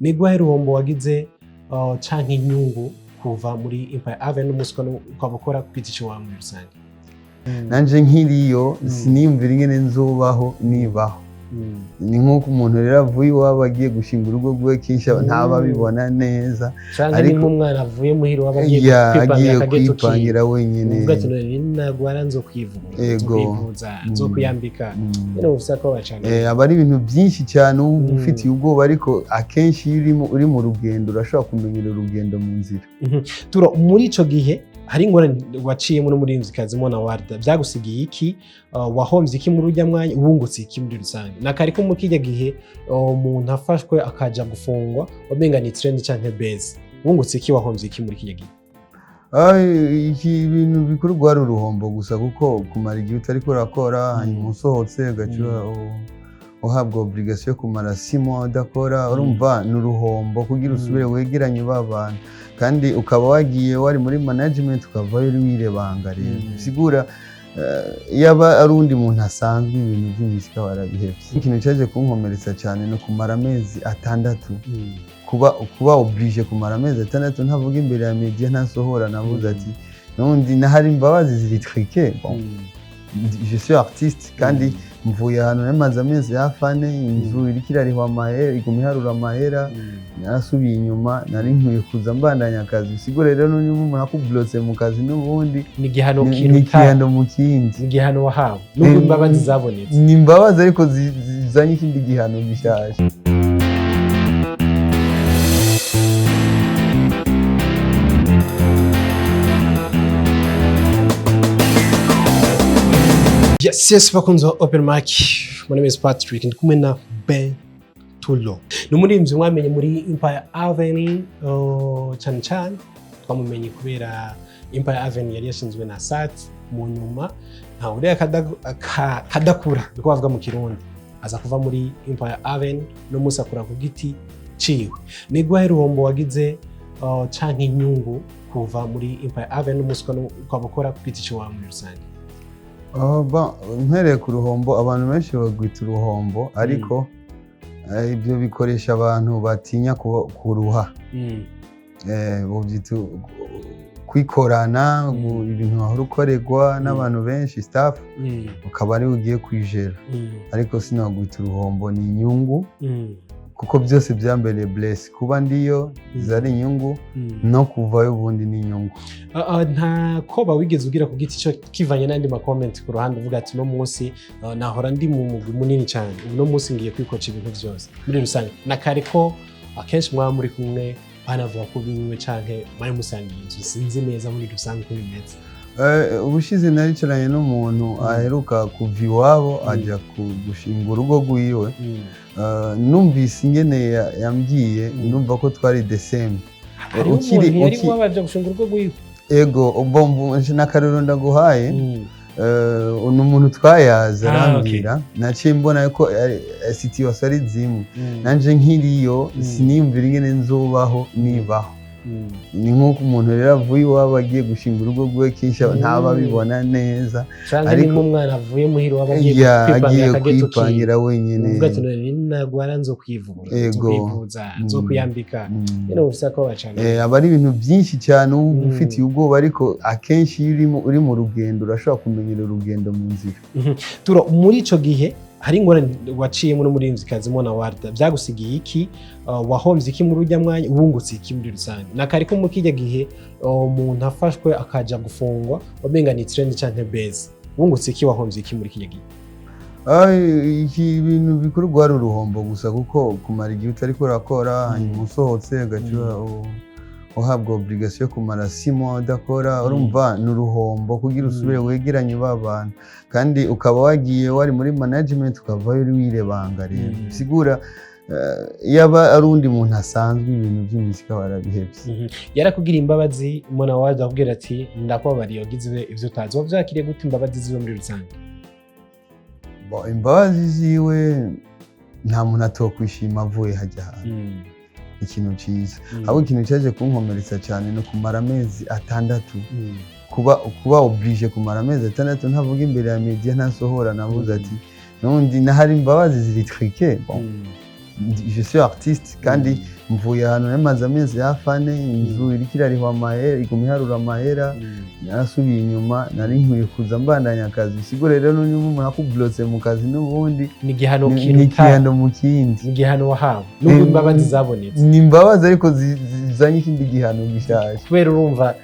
nigwahe ruhombo wagize canke inyungu kuva muri Empire Avenue n'umunsi ukaba ukora ku giti cyawe muri rusange? Nanje nkiriyo siniyumvira ingene nzobaho nibaho. Ni nk'uko umuntu rero avuye iwabo agiye gushinga urugo rwe kenshi ntaba bibona neza, ariko umwana avuye muhira waba agiye kwipangira wenyine, uvuga ati nagwara nzokwivuza nzokwiyambika nyine ufisa ko bacana aba ari ibintu byinshi cyane ufitiye ubwoba, ariko akenshi iyo uri mu rugendo urashobora kumenyera urugendo mu nzira. Turo muri ico gihe hari ingorane waciyemo n'umuririmvyikazi Mo'W byagusigiye iki? Wahomvye iki muri urya mwanya, wungutse iki muri rusange? Nakariko mu kijya gihe umuntu afashwe akaja gufungwa wamenga ni trend canke base, wungutse iki, wahomvye iki muri kijya gihe? Iki bintu bikuru gwari uruhombo gusa, kuko kumara igihe utariko urakora hanyuma usohotse gaciwa uhabwa obligation yo kumara 6 mois udakora, urumva n'uruhombo kugira usubire wegeranye babana, kandi ukaba wagiye wari muri management ukavayo uri wirebanga rero sigura yaba ari undi muntu asanzwe ibintu by'imizika warabihevye. Ikintu cyaje kunkomeretsa cyane no kumara amezi 6 kuba oblige kumara amezi 6 ntavuga imbere ya media ntasohora, navuze ati nundi nahari imbabazi ziri triqué. Bon, je suis artiste kandi mvuye ahantu namaze amezi afane, inzu irikirarihwa amahera, iguma iharura amahera, narasubiye inyuma, nari nkwiye kuza mbandanya akazi. Sigure rero n'umuntu akublotse mu kazi n'ubundi ni gihano kiruta, ni gihano mu kindi, ni gihano wahawe n'ubwo imbabazi zabonetse, ni imbabazi ariko zizanye ikindi gihano gishaje. Yes, bakunze open mic. My name is Patrick, ndi kumwe na Bain Turo. Ni umuririmvyi mwamenye muri Empire Avenue, cyane twamumenye kubera Empire Avenue yari yashinzwe na Sat, mu nyuma nta uriya kadakura niko bavuga mu Kirundi, aza kuva muri Empire Avenue no musakura ku giti ciwe. Nigwahe ruhombo wagize canke inyungu kuva muri Empire Avenue n'umunsi ukaba ukora ku giti cyawe muri rusange? Mpereye ku ruhombo, abantu benshi bagwita uruhombo, ariko ibyo bikoresha abantu batinya kuruha, kwikorana ibintu wahora ukorerwa n'abantu benshi staff, ukaba ari ugiye kwijera, ariko sinagwita uruhombo, ni inyungu, kuko byose byambereye bless. Kuba ndiyo zari inyungu, no kuvayo ubundi ni inyungu. Nta koba wigeze ugira ku giti cyo kivanye n'andi ma comment ku ruhande uvuga ati no munsi nahora ndi mu mugwi munini cyane, no munsi ngiye kwikoca ibintu byose muri rusange? Nakariko akenshi mwa muri kumwe banavuga ko biwe canke bari musangiye inzu, sinzi neza muri rusange ko bimeze. Ubushize naricaranye n'umuntu aheruka kuva iwabo ajya gushinga urugo rwiwe, numvise ingene yambwiye, numva ko twari December. Ukiri wabaje gushinga urugo rwiwe? Ego, bombo n'akarero ndaguhaye, umuntu twayaza arambwira, naciye mbona ko situation ari zimwe, nanje nkiriyo siniyumvira ingene nzobaho nibaho. Ni nk'uko umuntu rero avuye iwabo agiye gushinga urugo rwe kenshi ntaba bibona neza, ariko umwana avuye muhira waba agiye kwipangira wenyine, uvuga ati nagwara nzokwivuza nzokwiyambika nyine ufisa ko bacana aba ari ibintu byinshi cyane ufitiye ubwoba, ariko akenshi iyo uri mu rugendo urashobora kumenyera urugendo mu nzira. Turo muri ico gihe hari ingorane waciyemo n'umuririmvyikazi Mo'W byagusigiye iki? Wahomvye iki muri urya mwanya, wungutse iki muri rusange? Nakariko mu kijya gihe umuntu afashwe akaja gufungwa wamenga ni trend canke base, wungutse iki, wahomvye iki muri kijya gihe? Iki bintu bikuru gwari uruhombo gusa, kuko kumara igihe utariko urakora hanyuma usohotse gaciwa uhabwa obligation yo kumara 6 mois udakora, urumva n'uruhombo kugira usubire wegeranye babana, kandi ukaba wagiye wari muri management ukavayo uri wirebanga rero sigura yaba ari undi muntu asanzwe ibintu by'imizika warabihevye. Yarakugira imbabazi Mo'W akubwira ati ndakubabariye wagize ivyo utazi, wavyakiriye gute imbabazi ziwe muri rusange? Imbabazi ziwe nta muntu atokwishima avuye hajya hantu, ikintu cyiza. Ahubwo ikintu cyaje kunkomeretsa cyane no kumara amezi 6 kuba oblige kumara amezi 6 ntavuga imbere ya media ntasohora, navuze ati nundi nahari imbabazi ziri triqué. Bon, je suis artiste kandi mvuye ahantu namaze amezi hafi ane inzu iriko irarihwa amahera iguma iharura amahera narasubiye inyuma nari nkwiye kuza mbandanya akazi sigure rero n'uyu umuntu akublotse mu kazi n'ubundi ni gihano kiruta mu kindi ni gihano wahawe n'ubwo imbabazi zabonetse ni imbabazi ariko zizanye ikindi gihano gishaje kubera urumva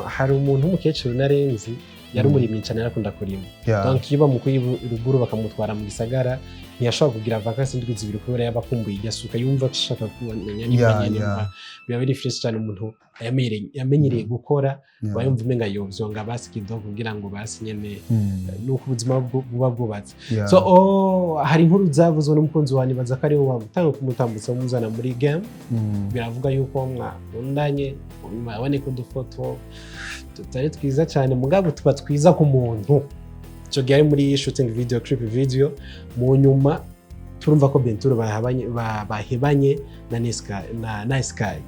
hari umuntu w'umukecuru narenzi yari umurimyi cyane yarakunda kurima donc iyo bamukuye ruguru bakamutwara mu gisagara ntiyashobora kugira vacances indwi zibiri kubera yabakumbuye igasuka yumva ashaka kubanya n'imyanya biba biri fresh cyane umuntu yamenyereye gukora bayumva umenga yovyonga basikido kugira ngo basinyene nuko ubuzima buba bwubatse so hari inkuru zavuzwe n'umukunzi wa nibaza ko ari we wagutanga kumutambutsa muzana muri game biravuga yuko mwakundanye mabone ko dufoto tutari twiza cyane mugabo tuba twiza ku muntu cyo gihe muri shooting video clip video mu nyuma turumva ko Bain Turo bahebanye na Sky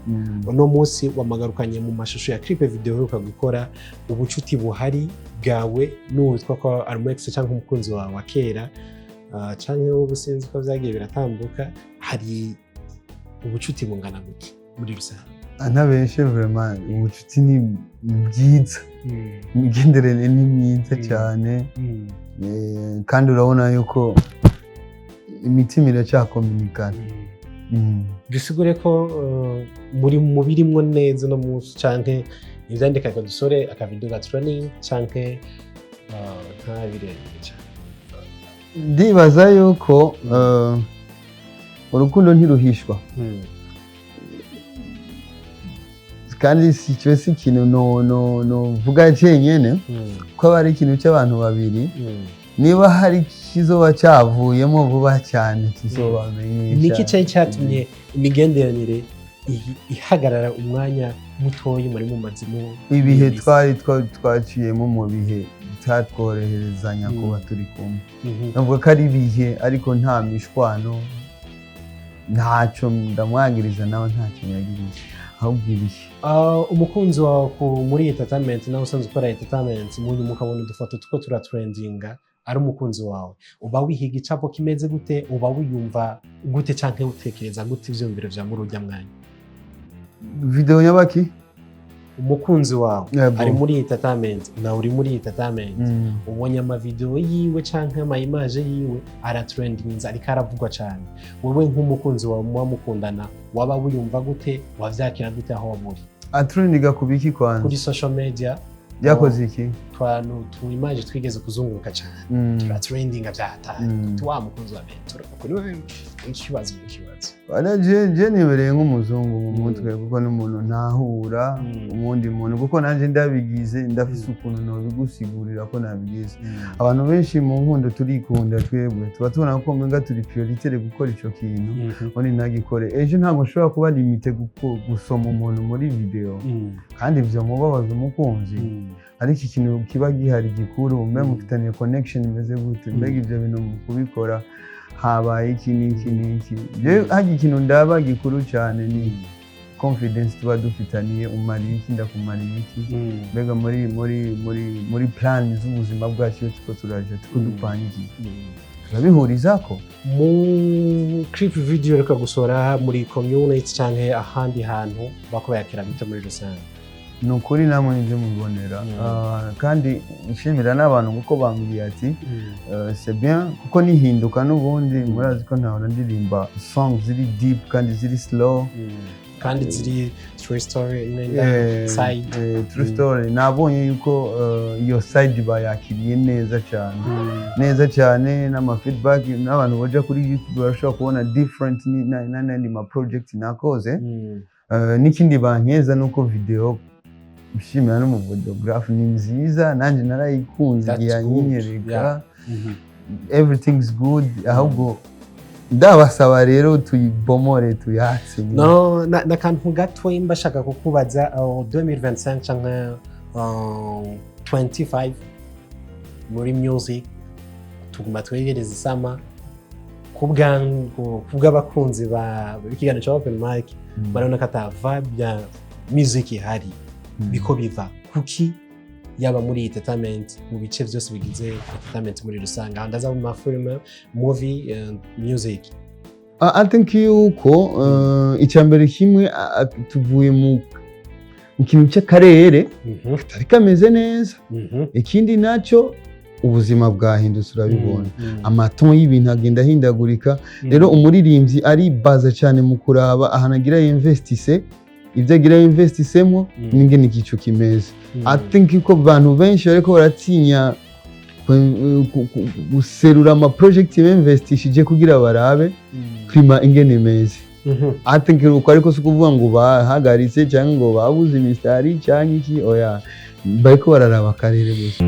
uno munsi wamagarukanye mu mashusho ya clip video uheruka gukora ubucuti buhari bwawe n'uwitwa ko Ariko cyangwa umukunzi wawe wa kera cyangwa ubusinzi ko byagiye biratambuka hari ubucuti bungana gute muri rusange anabeshe vraiment ubucuti ni byiza imigenderanire ni myiza cyane kandi urabona yuko imitima iracyakominikana bisigure ko muri mubirimwo neza no munsi canke ivyandikaga dusore akavideo ga training canke nta birenze cyane ndibaza yuko urukundo ntiruhishwa kandi si cyo si ikintu no vuga cyenyene ko aba ari ikintu cy'abantu babiri niba hari kizoba cyavuyemo vuba cyane kizobamenyesha niki cyari cyatumye imigenderanire ihagarara umwanya mutoyi muri mu mazimo ibihe twaciyemo mu bihe tatworoherezanya kuba turi kumwe navuga ko ari ibihe ariko nta mishwano ntacyo ndamwangiriza nawe ntacyo yagiriye ahubwo ibihe umukunzi wawe muri entertainment nawe usanzwe ukora entertainment muri mukabona udufoto tuko turatrendinga ari umukunzi wawe uba wihiga icapo kimeze gute uba wiyumva gute canke utekereza gute ivyo mbere vya muri urya mwanya video nyabaki umukunzi wawe ari muri entertainment na uri muri entertainment ubonye ama video yiwe canke ama image yiwe aratrendinga ariko aravugwa cyane wewe nk'umukunzi wawe muba mukundana waba wiyumva gute wavyakira gute aho waburi atrendinga kubiki kwanza kuri social media yakoze iki tu image twigeze kuzunguruka cyane turatrendinga byatanye tuwa mukunzi wa Bain Turo kuri wewe ikibazo je nibereye nk'umuzungu mu mutwe kuko n'umuntu ntahura umundi muntu kuko nanje ndabigize ndafise ukuntu no bigusigurira ko nabigize abantu benshi mu nkundo turikunda twebwe tuba tubona ko mwenga turi priorité gukora ico kintu oni ntagikore ejo ntabwo nshobora kuba limite gusoma umuntu muri video kandi ivyo mubabaza umukunzi ariko ikintu kiba gihari gikuru mbe mufitaniye connection imeze gute mbega ivyo bintu mu kubikora habaye iki n'iki je haje ikintu ndaba gikuru cyane ni confidence tuba dufitaniye umariye iki ndakumariye iki mbega muri plan z'ubuzima bwacu tuko turaje tuko dupanga iki turabihurizako mu clip video reka gusora muri community canke ahandi hantu bakobayakira bita muri rusange nukuri namwe nje mubonera kandi nshimira n'abantu kuko bambwiye ati c'est bien kuko nihinduka n'ubundi murazi ko ntahora ndirimba songs ziri deep kandi ziri slow kandi ziri true story side true story nabonye yuko iyo side bayakiriye neza cyane n'ama feedback n'abantu baje kuri YouTube barashobora kubona different n'andi ma project nakoze n'ikindi bankeza nuko video bishimira no mu photograph ni nziza nanje narayikunze yanyinyereka everything's good ahubwo ndabasaba rero tuyibomore tuyatse no na kantu gato imbashaka kukubaza 2025 cyangwa 25 muri music tuguma twegereza isama kubw'abakunzi ba ikiganiro cya open mic barabona ko ata vibe ya music ihari biko biva kuki yaba muri entertainment mu bice byose bigize entertainment muri rusange ndaza mu mafilm movie and music I think yuko icyambere kimwe tuvuye mu kintu cy'akarere katari kameze neza. Ikindi nacyo ubuzima bwahindutse urabibona, amaton y'ibintu agenda ahindagurika. Rero umuririmbyi ari baza cyane mu kuraba ahantu agira investise, ibyo agira investisemo n'ingene igico kimeze. I think yuko abantu benshi bariko baratinya guserura ama project y'investishije kugira barabe klima ingene imeze. I think uko ariko sukuvuga ngo bahagaritse cyangwa ngo babuze imisitari cyangwa iki, oya bariko bararaba akarere gusa.